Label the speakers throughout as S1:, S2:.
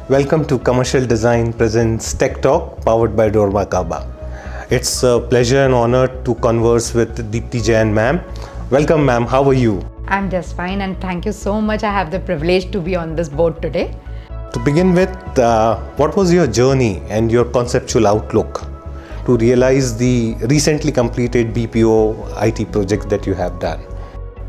S1: Welcome to Commercial Design Presents Tech Talk powered by dormakaba. It's a pleasure and honor to converse with Dipti Jain ma'am. Welcome ma'am, how are you?
S2: I'm just fine and thank you so much. I have the privilege to be on this board today.
S1: To begin with, what was your journey and your conceptual outlook to realize the recently completed BPO IT projects that you have done?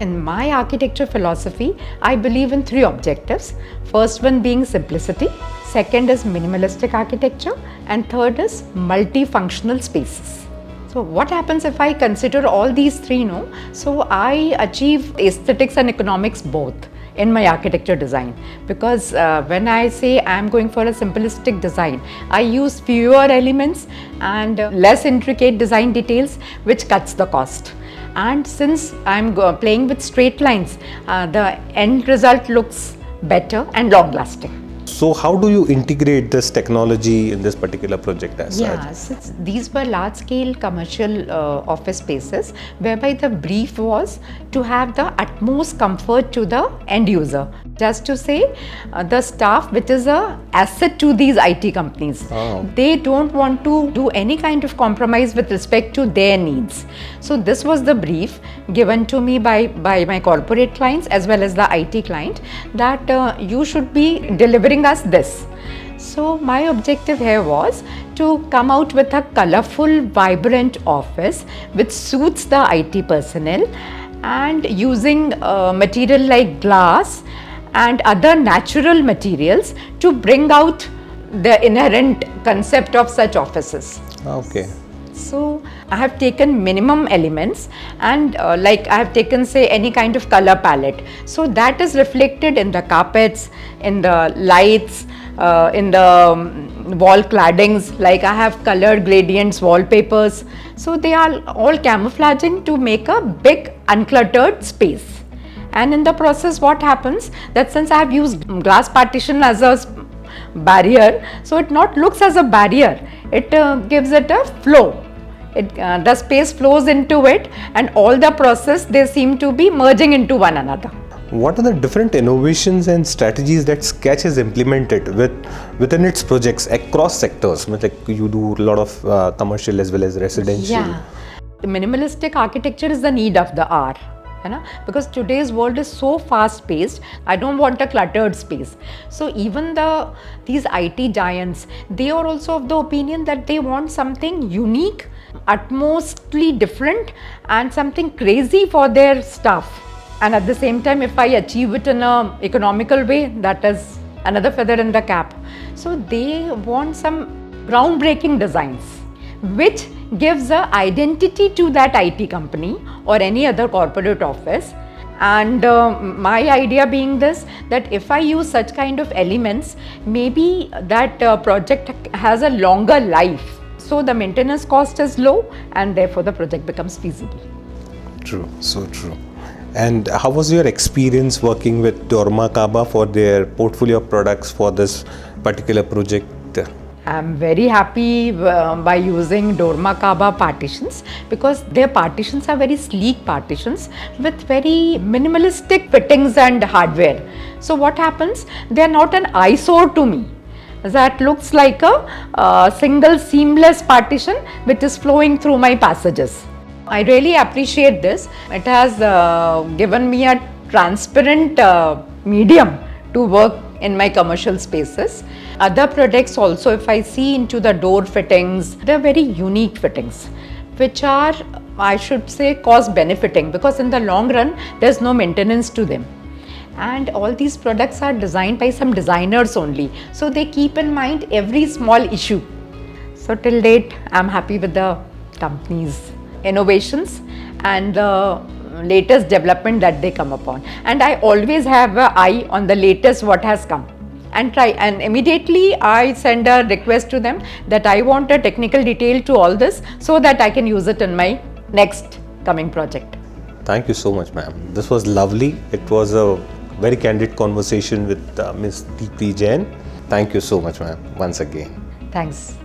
S2: In my architecture philosophy, I believe in three objectives. First one being simplicity, second is minimalistic architecture, and third is multifunctional spaces. So what happens if I consider all these three? So I achieve aesthetics and economics both in my architecture design, because when I say I'm going for a simplistic design, I use fewer elements and less intricate design details, which cuts the cost. And since I'm playing with straight lines, the end result looks better and long lasting.
S1: So how do you integrate this technology in this particular project as such?
S2: Yes, these were large scale commercial office spaces whereby the brief was to have the utmost comfort to the end user. Just to say, the staff, which is a asset to these IT companies, they don't want to do any kind of compromise with respect to their needs. So this was the brief given to me by my corporate clients as well as the IT client, that you should be delivering us this. So my objective here was to come out with a colorful, vibrant office which suits the IT personnel, and using material like glass and other natural materials to bring out the inherent concept of such offices.
S1: Okay.
S2: So I have taken minimum elements and like I have taken say any kind of color palette. So that is reflected in the carpets, in the lights, in the wall claddings, like I have colored gradients, wallpapers. So they are all camouflaging to make a big uncluttered space. And in the process what happens, that since I have used glass partition as a barrier, so it not looks as a barrier, it gives it a flow. The space flows into it, and all the process they seem to be merging into one another.
S1: What are the different innovations and strategies that Sketch has implemented within its projects across sectors? Like you do a lot of commercial as well as residential.
S2: Yeah, the minimalistic architecture is the need of the hour. Because today's world is so fast paced, I don't want a cluttered space. So even these IT giants, they are also of the opinion that they want something unique, utmostly different, and something crazy for their staff. And at the same time, if I achieve it in an economical way, that is another feather in the cap. So they want some groundbreaking designs which gives an identity to that IT company or any other corporate office. And my idea being this, that if I use such kind of elements, maybe that project has a longer life. So the maintenance cost is low and therefore the project becomes feasible.
S1: True, so true. And how was your experience working with dormakaba for their portfolio of products for this particular project?
S2: I'm very happy by using dormakaba partitions, because their partitions are very sleek partitions with very minimalistic fittings and hardware. So what happens, they are not an eyesore to me. That looks like a single seamless partition which is flowing through my passages. I really appreciate this. It has given me a transparent medium to work in my commercial spaces. Other products also, if I see into the door fittings, they're very unique fittings, which are, I should say, cost benefiting, because in the long run, there's no maintenance to them. And all these products are designed by some designers only. So they keep in mind every small issue. So till date, I'm happy with the company's innovations and the latest development that they come upon. And I always have an eye on the latest what has come. And immediately I send a request to them that I want a technical detail to all this so that I can use it in my next coming project.
S1: Thank you so much, ma'am. This was lovely. It was a very candid conversation with Ms Dipti Jain. Thank you so much, ma'am, once again.
S2: Thanks.